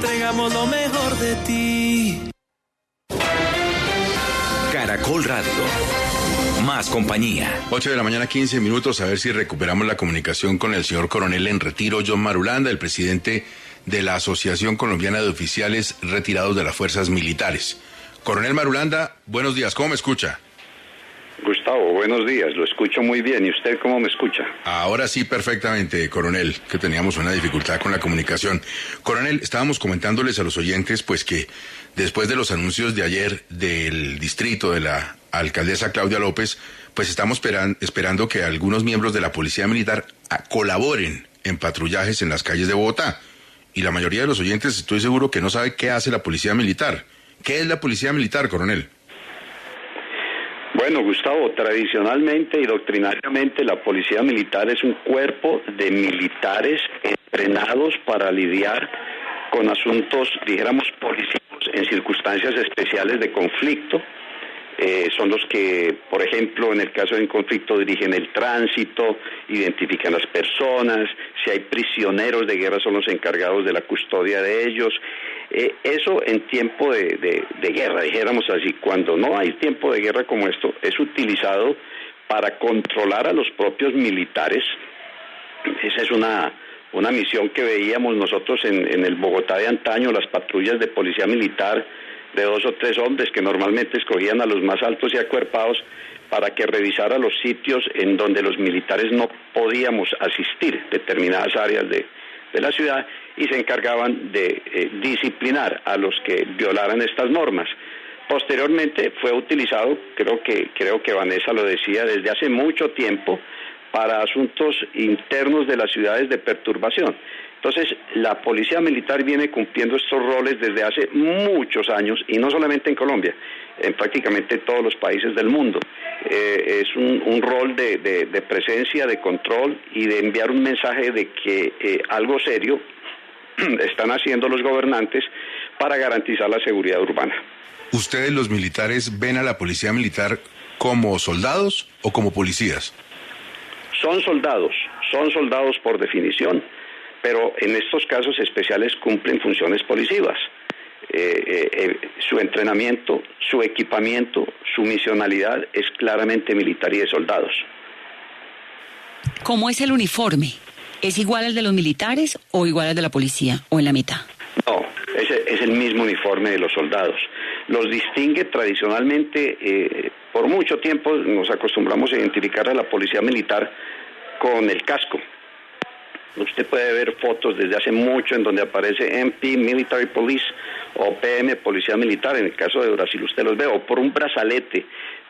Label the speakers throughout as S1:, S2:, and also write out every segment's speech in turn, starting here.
S1: entregamos lo mejor de ti.
S2: Caracol Radio. Más compañía.
S3: 8:15 a.m, a ver si recuperamos la comunicación con el señor coronel en retiro, John Marulanda, el presidente de la Asociación Colombiana de Oficiales Retirados de las Fuerzas Militares. Coronel Marulanda, buenos días, ¿cómo me escucha?
S4: Gustavo, buenos días, lo escucho muy bien. ¿Y usted cómo me escucha?
S3: Ahora sí, perfectamente, coronel, que teníamos una dificultad con la comunicación. Coronel, estábamos comentándoles a los oyentes, pues que después de los anuncios de ayer del distrito de la alcaldesa Claudia López, pues estamos esperando que algunos miembros de la Policía Militar colaboren en patrullajes en las calles de Bogotá. Y la mayoría de los oyentes estoy seguro que no sabe qué hace la Policía Militar. ¿Qué es la Policía Militar, coronel?
S4: Bueno, Gustavo, tradicionalmente y doctrinariamente la Policía Militar es un cuerpo de militares entrenados para lidiar con asuntos, dijéramos, policíacos en circunstancias especiales de conflicto. Son los que, por ejemplo, en el caso de un conflicto dirigen el tránsito, identifican las personas, si hay prisioneros de guerra son los encargados de la custodia de ellos. Eso en tiempo de guerra, dijéramos así. Cuando no hay tiempo de guerra como esto, es utilizado para controlar a los propios militares. Esa es una misión que veíamos nosotros en el Bogotá de antaño, las patrullas de policía militar de 2 o 3 hombres que normalmente escogían a los más altos y acuerpados para que revisara los sitios en donde los militares no podíamos asistir, determinadas áreas de la ciudad, y se encargaban de disciplinar a los que violaran estas normas. Posteriormente fue utilizado, creo que Vanessa lo decía, desde hace mucho tiempo para asuntos internos de las ciudades de perturbación. Entonces, la Policía Militar viene cumpliendo estos roles desde hace muchos años, y no solamente en Colombia, en prácticamente todos los países del mundo. Es un rol de presencia, de control y de enviar un mensaje de que algo serio están haciendo los gobernantes para garantizar la seguridad urbana.
S3: ¿Ustedes, los militares, ven a la Policía Militar como soldados o como policías?
S4: Son soldados por definición, pero en estos casos especiales cumplen funciones policivas. Su entrenamiento, su equipamiento, su misionalidad es claramente militar y de soldados.
S5: ¿Cómo es el uniforme? ¿Es igual al de los militares o igual al de la policía o en la mitad?
S4: No, es el mismo uniforme de los soldados. Los distingue tradicionalmente, por mucho tiempo nos acostumbramos a identificar a la Policía Militar con el casco. Usted puede ver fotos desde hace mucho en donde aparece MP, Military Police, o PM, Policía Militar. En el caso de Brasil usted los ve, o por un brazalete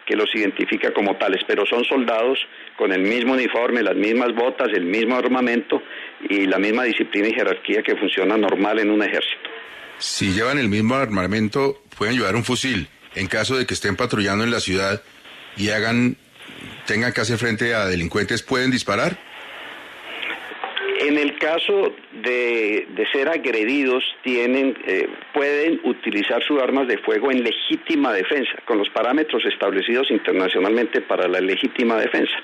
S4: que los identifica como tales, pero son soldados con el mismo uniforme, las mismas botas, el mismo armamento y la misma disciplina y jerarquía que funciona normal en un ejército.
S3: Si llevan el mismo armamento, pueden llevar un fusil. En caso de que estén patrullando en la ciudad y tengan que hacer frente a delincuentes, ¿pueden disparar?
S4: En el caso de ser agredidos, pueden utilizar sus armas de fuego en legítima defensa, con los parámetros establecidos internacionalmente para la legítima defensa.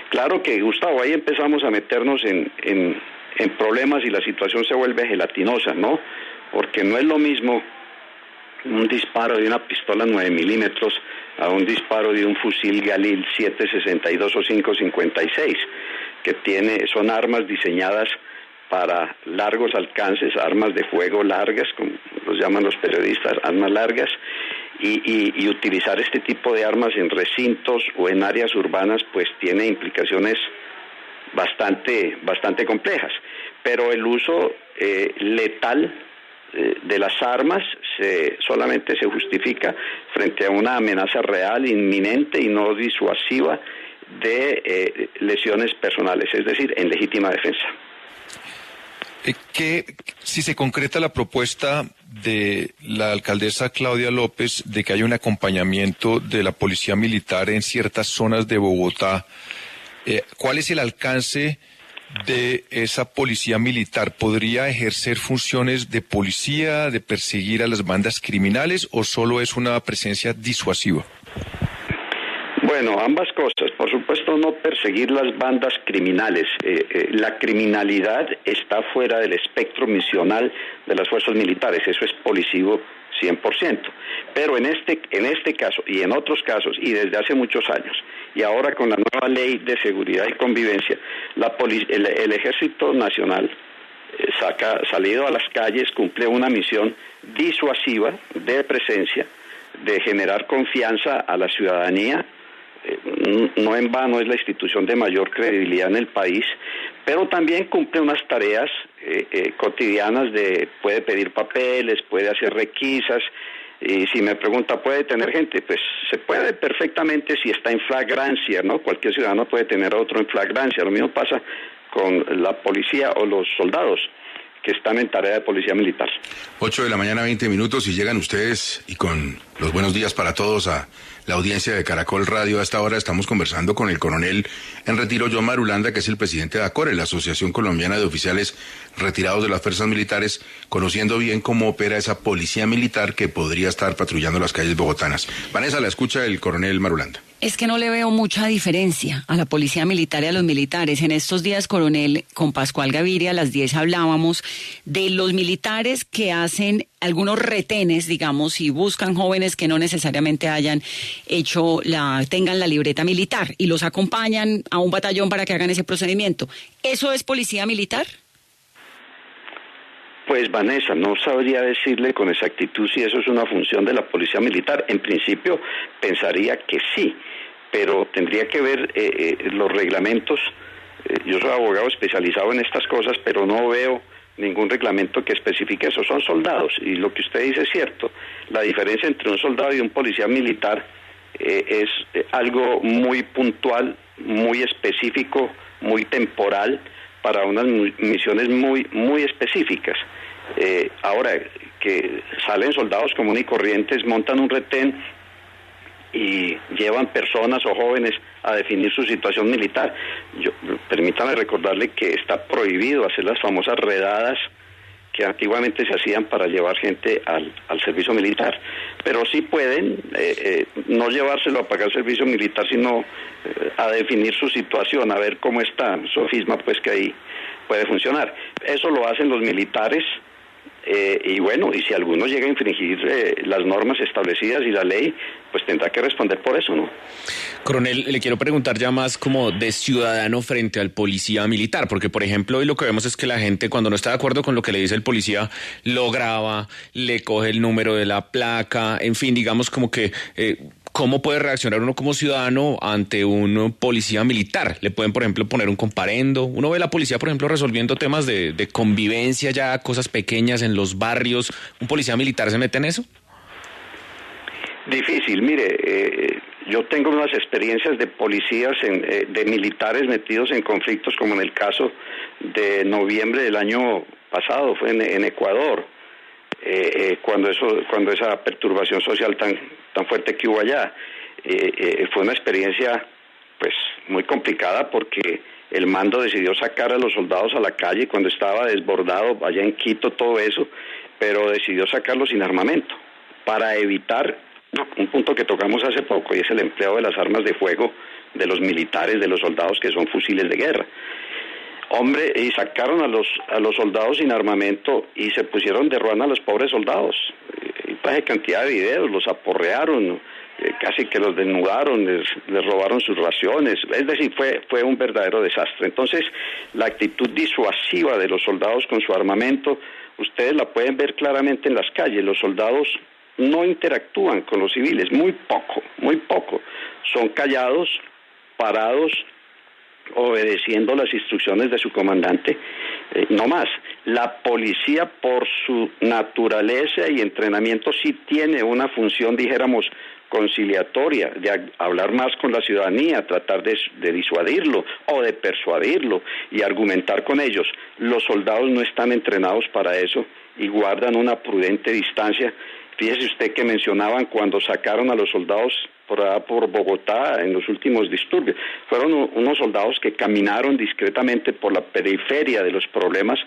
S4: Claro que, Gustavo, ahí empezamos a meternos en problemas y la situación se vuelve gelatinosa, ¿no? Porque no es lo mismo un disparo de una pistola 9 milímetros a un disparo de un fusil Galil 7.62 o 5.56, que son armas diseñadas para largos alcances, armas de fuego largas, como los llaman los periodistas, armas largas, y utilizar este tipo de armas en recintos o en áreas urbanas pues tiene implicaciones bastante complejas, pero el uso letal de las armas solamente se justifica frente a una amenaza real, inminente y no disuasiva de lesiones personales, es decir, en legítima defensa.
S6: Si se concreta la propuesta de la alcaldesa Claudia López de que haya un acompañamiento de la Policía Militar en ciertas zonas de Bogotá, ¿cuál es el alcance de esa Policía Militar? ¿Podría ejercer funciones de policía, de perseguir a las bandas criminales, o solo es una presencia disuasiva?
S4: Bueno, ambas cosas. Por supuesto, no perseguir las bandas criminales. La criminalidad está fuera del espectro misional de las fuerzas militares. Eso es policivo 100%. Pero en este caso y en otros casos, y desde hace muchos años, y ahora con la nueva ley de seguridad y convivencia, el Ejército Nacional salido a las calles, cumple una misión disuasiva de presencia, de generar confianza a la ciudadanía. No en vano es la institución de mayor credibilidad en el país, pero también cumple unas tareas cotidianas puede pedir papeles, puede hacer requisas, y si me pregunta, ¿puede tener gente? Pues se puede perfectamente si está en flagrancia, ¿no? Cualquier ciudadano puede tener a otro en flagrancia. Lo mismo pasa con la policía o los soldados que están en tarea de policía militar.
S3: 8:20 a.m, y llegan ustedes, y con los buenos días para todos, a la audiencia de Caracol Radio. A esta hora estamos conversando con el coronel en retiro John Marulanda, que es el presidente de ACORE, la Asociación Colombiana de Oficiales Retirados de las Fuerzas Militares, conociendo bien cómo opera esa policía militar que podría estar patrullando las calles bogotanas. Vanessa, la escucha el coronel Marulanda.
S5: Es que no le veo mucha diferencia a la policía militar y a los militares. En estos días, coronel, con Pascual Gaviria a las 10 hablábamos de los militares que hacen algunos retenes, digamos, y buscan jóvenes que no necesariamente tengan la libreta militar y los acompañan a un batallón para que hagan ese procedimiento. ¿Eso es policía militar?
S4: Pues Vanessa, no sabría decirle con exactitud si eso es una función de la policía militar. En principio pensaría que sí, pero tendría que ver los reglamentos. Yo soy abogado especializado en estas cosas, pero no veo ningún reglamento que especifique eso. Son soldados, y lo que usted dice es cierto. La diferencia entre un soldado y un policía militar es algo muy puntual, muy específico, muy temporal, para unas misiones muy, muy específicas. Ahora, que salen soldados comunes y corrientes, montan un retén y llevan personas o jóvenes a definir su situación militar. Permítame recordarle que está prohibido hacer las famosas redadas que antiguamente se hacían para llevar gente al servicio militar, pero sí pueden no llevárselo a pagar servicio militar, sino a definir su situación, a ver cómo está, sofisma pues que ahí puede funcionar. Eso lo hacen los militares, y bueno, y si alguno llega a infringir las normas establecidas y la ley, pues tendrá que responder por eso, ¿no?
S7: Coronel, le quiero preguntar ya más como de ciudadano frente al policía militar, porque por ejemplo hoy lo que vemos es que la gente, cuando no está de acuerdo con lo que le dice el policía, lo graba, le coge el número de la placa, en fin, digamos como que... ¿Cómo puede reaccionar uno como ciudadano ante un policía militar? Le pueden, por ejemplo, poner un comparendo. Uno ve a la policía, por ejemplo, resolviendo temas de convivencia ya, cosas pequeñas en los barrios. ¿Un policía militar se mete en eso?
S4: Difícil, mire, yo tengo unas experiencias de policías, de militares metidos en conflictos, como en el caso de noviembre del año pasado, fue en Ecuador. Cuando esa perturbación social tan fuerte que hubo allá, fue una experiencia pues muy complicada, porque el mando decidió sacar a los soldados a la calle cuando estaba desbordado allá en Quito todo eso, pero decidió sacarlos sin armamento para evitar un punto que tocamos hace poco, y es el empleo de las armas de fuego de los militares, de los soldados, que son fusiles de guerra. Hombre, y sacaron a los soldados sin armamento y se pusieron de ruana a los pobres soldados. Hay cantidad de videos, los aporrearon, casi que los desnudaron, les robaron sus raciones. Es decir, fue un verdadero desastre. Entonces, la actitud disuasiva de los soldados con su armamento, ustedes la pueden ver claramente en las calles. Los soldados no interactúan con los civiles, muy poco. Son callados, parados, obedeciendo las instrucciones de su comandante, no más. La policía, por su naturaleza y entrenamiento, sí tiene una función, dijéramos, conciliatoria, de hablar más con la ciudadanía, tratar de disuadirlo o de persuadirlo y argumentar con ellos. Los soldados no están entrenados para eso y guardan una prudente distancia. Fíjese usted que mencionaban cuando sacaron a los soldados por Bogotá en los últimos disturbios. Fueron unos soldados que caminaron discretamente por la periferia de los problemas.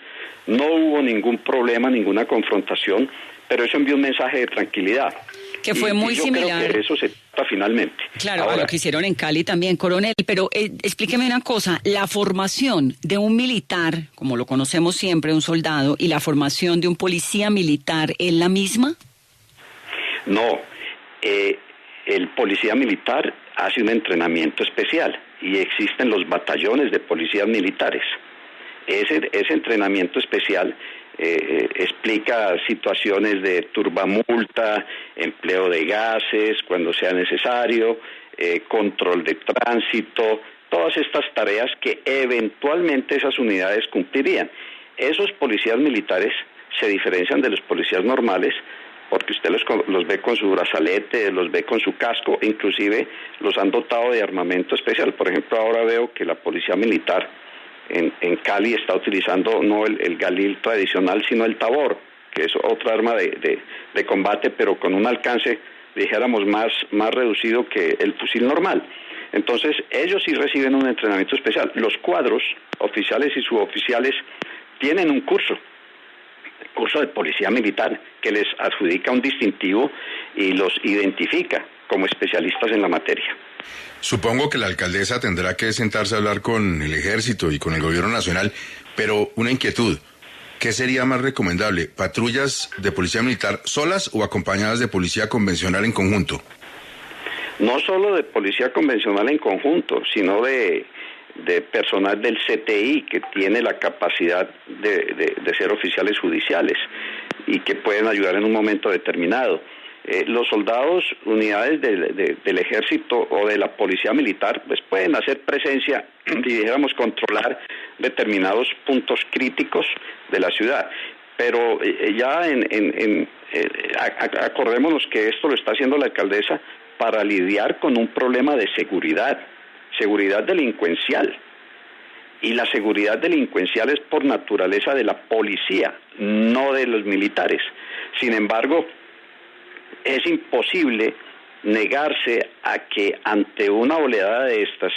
S4: No hubo ningún problema, ninguna confrontación, pero eso envió un mensaje de tranquilidad.
S5: Que fue muy similar.
S4: Creo que de eso se adopta finalmente.
S5: Claro, ahora, lo que hicieron en Cali también, coronel, pero explíqueme una cosa, la formación de un militar, como lo conocemos siempre, un soldado, y la formación de un policía militar, ¿es la misma?
S4: No, el policía militar hace un entrenamiento especial y existen los batallones de policías militares. Ese entrenamiento especial explica situaciones de turbamulta, empleo de gases cuando sea necesario, control de tránsito, todas estas tareas que eventualmente esas unidades cumplirían. Esos policías militares se diferencian de los policías normales porque usted los ve con su brazalete, los ve con su casco, inclusive los han dotado de armamento especial. Por ejemplo, ahora veo que la policía militar en Cali está utilizando no el Galil tradicional, sino el Tabor, que es otra arma de combate, pero con un alcance, dijéramos, más reducido que el fusil normal. Entonces, ellos sí reciben un entrenamiento especial. Los cuadros, oficiales y suboficiales, tienen un curso de policía militar que les adjudica un distintivo y los identifica como especialistas en la materia.
S3: Supongo que la alcaldesa tendrá que sentarse a hablar con el ejército y con el gobierno nacional, pero una inquietud, ¿qué sería más recomendable? ¿Patrullas de policía militar solas o acompañadas de policía convencional en conjunto?
S4: No solo de policía convencional en conjunto, sino de personal del CTI que tiene la capacidad de ser oficiales judiciales y que pueden ayudar en un momento determinado. Los soldados, unidades del ejército o de la policía militar, pues pueden hacer presencia y, dijéramos, controlar determinados puntos críticos de la ciudad. Pero ya acordémonos que esto lo está haciendo la alcaldesa para lidiar con un problema de seguridad delincuencial. Y la seguridad delincuencial es por naturaleza de la policía, no de los militares. Sin embargo, es imposible negarse a que ante una oleada de estas,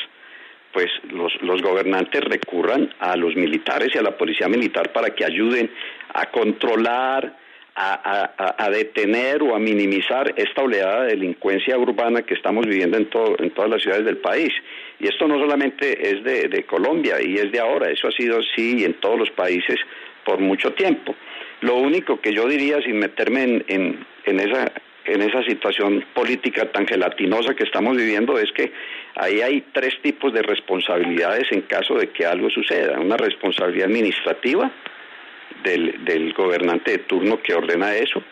S4: pues los gobernantes recurran a los militares y a la policía militar para que ayuden a controlar, a detener o a minimizar esta oleada de delincuencia urbana que estamos viviendo en todas las ciudades del país. Y esto no solamente es de Colombia y es de ahora, eso ha sido así en todos los países por mucho tiempo. Lo único que yo diría, sin meterme en esa situación política tan gelatinosa que estamos viviendo, es que ahí hay tres tipos de responsabilidades en caso de que algo suceda. Una responsabilidad administrativa del gobernante de turno que ordena eso,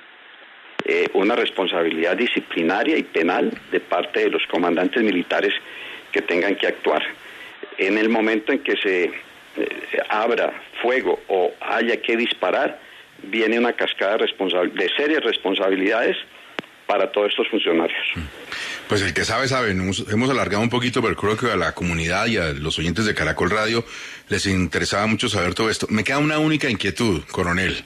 S4: una responsabilidad disciplinaria y penal de parte de los comandantes militares que tengan que actuar. En el momento en que se abra fuego o haya que disparar, viene una cascada de serias responsabilidades para todos estos funcionarios.
S3: Pues el que sabe, sabe. Hemos alargado un poquito, pero creo que a la comunidad y a los oyentes de Caracol Radio les interesaba mucho saber todo esto. Me queda una única inquietud, coronel.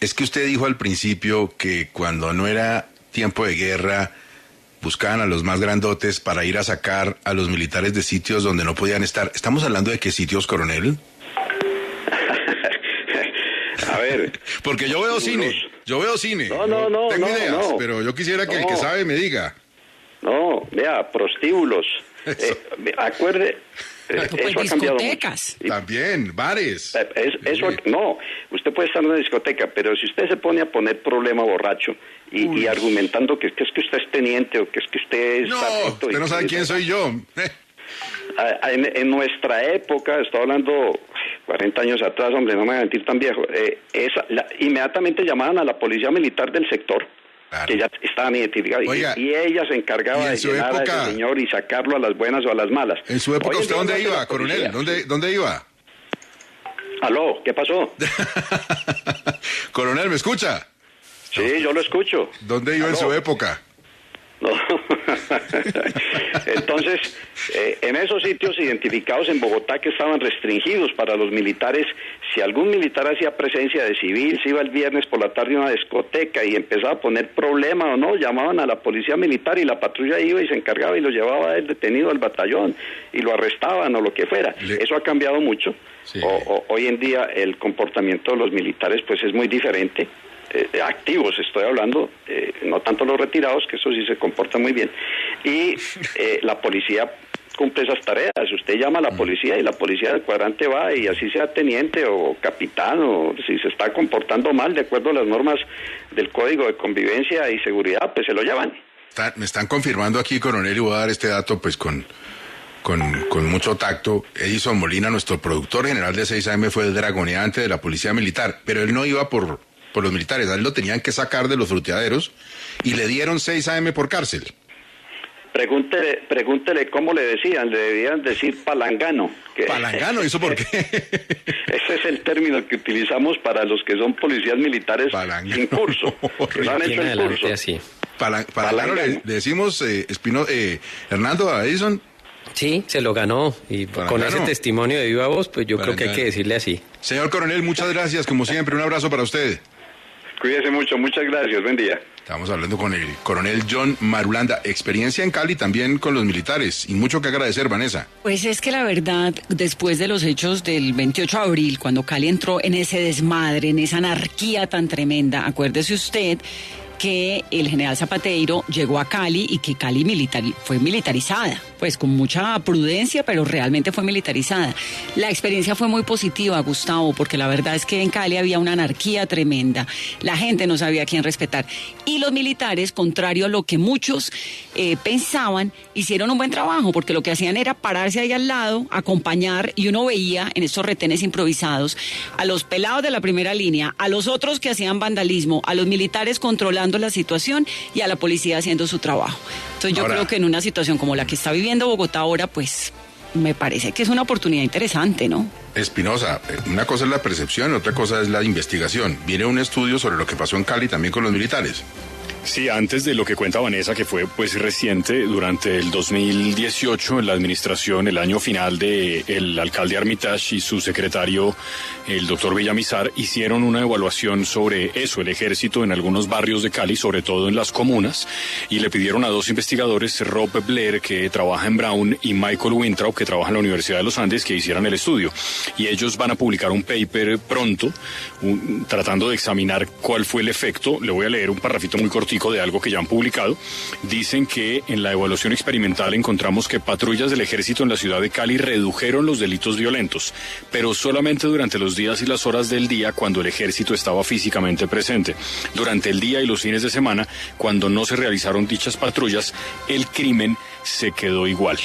S3: Es que usted dijo al principio que cuando no era tiempo de guerra, buscaban a los más grandotes para ir a sacar a los militares de sitios donde no podían estar. ¿Estamos hablando de qué sitios, coronel?
S4: A ver.
S3: Porque yo veo cine.
S4: No.
S3: Tengo ideas, pero yo quisiera que el que sabe me diga.
S4: No, vea, prostíbulos. Acuerde,
S5: pues
S4: eso ha cambiado
S5: discotecas.
S4: mucho.
S3: También, bares.
S4: No, usted puede estar en una discoteca, pero si usted se pone a poner problema borracho y argumentando que es que usted es teniente o que es que usted es...
S3: No, usted no sabe quién soy yo.
S4: En nuestra época, estoy hablando 40 años atrás, hombre, no me voy a mentir tan viejo, inmediatamente llamaban a la policía militar del sector, claro, que ya estaban identificados, y ella se encargaba de llenar a ese señor y sacarlo a las buenas o a las malas.
S3: En su época, ¿usted dónde iba, coronel? ¿Dónde iba?
S4: ¿Aló? ¿Qué pasó?
S3: Coronel, ¿me escucha?
S4: Sí, yo lo escucho.
S3: ¿Dónde iba en su época?
S4: No. Entonces, en esos sitios identificados en Bogotá que estaban restringidos para los militares, si algún militar hacía presencia de civil, se iba el viernes por la tarde a una discoteca y empezaba a poner problema o no, llamaban a la policía militar y la patrulla iba y se encargaba y lo llevaba el detenido al batallón y lo arrestaban o lo que fuera. Eso ha cambiado mucho. Sí. Hoy en día el comportamiento de los militares pues es muy diferente. Activos estoy hablando, no tanto los retirados, que eso sí se comporta muy bien. y la policía cumple esas tareas. Usted llama a la policía y la policía del cuadrante va, y así sea teniente o capitán, o si se está comportando mal de acuerdo a las normas del Código de Convivencia y Seguridad, pues se lo llevan.
S3: Me están confirmando aquí, coronel, y voy a dar este dato pues con mucho tacto. Edison Molina, nuestro productor general de 6 AM, fue el dragoneante de la policía militar, pero él no iba por los militares, a él lo tenían que sacar de los fruteaderos y le dieron 6 AM por cárcel.
S4: Pregúntele cómo le decían, le debían decir palangano.
S3: ¿Palangano? ¿Eso por qué?
S4: Ese es el término que utilizamos para los que son policías militares sin curso. Que no han hecho el curso.
S8: Así.
S3: Palangano le decimos, Hernando, a Edison.
S8: Sí, se lo ganó, y con ese testimonio de viva voz, pues yo creo que hay que decirle así.
S3: Señor coronel, muchas gracias, como siempre, un abrazo para usted.
S4: Cuídese mucho, muchas gracias, buen día.
S3: Estamos hablando con el coronel John Marulanda, experiencia en Cali también con los militares, y mucho que agradecer, Vanessa.
S5: Pues es que la verdad, después de los hechos del 28 de abril, cuando Cali entró en ese desmadre, en esa anarquía tan tremenda, acuérdese usted que el general Zapateiro llegó a Cali y que Cali fue militarizada, pues con mucha prudencia, pero realmente fue militarizada. La experiencia fue muy positiva, Gustavo, porque la verdad es que en Cali había una anarquía tremenda, la gente no sabía a quién respetar, y los militares, contrario a lo que muchos pensaban, hicieron un buen trabajo, porque lo que hacían era pararse ahí al lado, acompañar, y uno veía en estos retenes improvisados a los pelados de la primera línea, a los otros que hacían vandalismo, a los militares controlando la situación y a la policía haciendo su trabajo. Entonces yo creo que en una situación como la que está viviendo Bogotá ahora, pues me parece que es una oportunidad interesante, ¿no?
S3: Espinosa, una cosa es la percepción, otra cosa es la investigación. Viene un estudio sobre lo que pasó en Cali también con los militares.
S9: Sí, antes de lo que cuenta Vanessa, que fue pues reciente, durante el 2018, en la administración, el año final de el alcalde Armitage y su secretario, el doctor Villamizar, hicieron una evaluación sobre eso, el ejército en algunos barrios de Cali, sobre todo en las comunas, y le pidieron a 2 investigadores, Rob Blair, que trabaja en Brown, y Michael Wintraub, que trabaja en la Universidad de los Andes, que hicieran el estudio. Y ellos van a publicar un paper pronto, tratando de examinar cuál fue el efecto. Le voy a leer un parrafito muy cortito de algo que ya han publicado. Dicen que en la evaluación experimental encontramos que patrullas del ejército en la ciudad de Cali redujeron los delitos violentos, pero solamente durante los días y las horas del día cuando el ejército estaba físicamente presente. Durante el día y los fines de semana, cuando no se realizaron dichas patrullas, el crimen se quedó igual.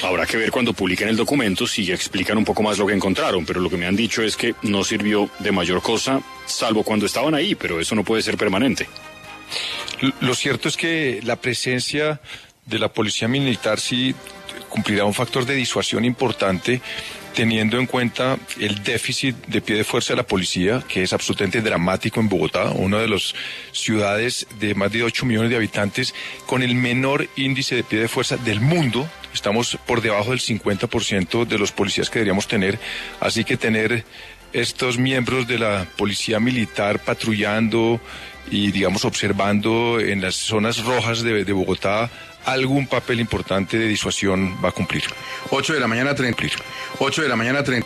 S9: Habrá que ver cuando publiquen el documento si explican un poco más lo que encontraron, pero lo que me han dicho es que no sirvió de mayor cosa, salvo cuando estaban ahí, pero eso no puede ser permanente.
S6: Lo cierto es que la presencia de la policía militar sí cumplirá un factor de disuasión importante, teniendo en cuenta el déficit de pie de fuerza de la policía, que es absolutamente dramático en Bogotá, una de las ciudades de más de 8 millones de habitantes con el menor índice de pie de fuerza del mundo. Estamos por debajo del 50% de los policías que deberíamos tener, así que tener estos miembros de la policía militar patrullando y, digamos, observando en las zonas rojas de Bogotá algún papel importante de disuasión va a cumplir.
S3: 8 de la mañana, 8 de la mañana, 8 de la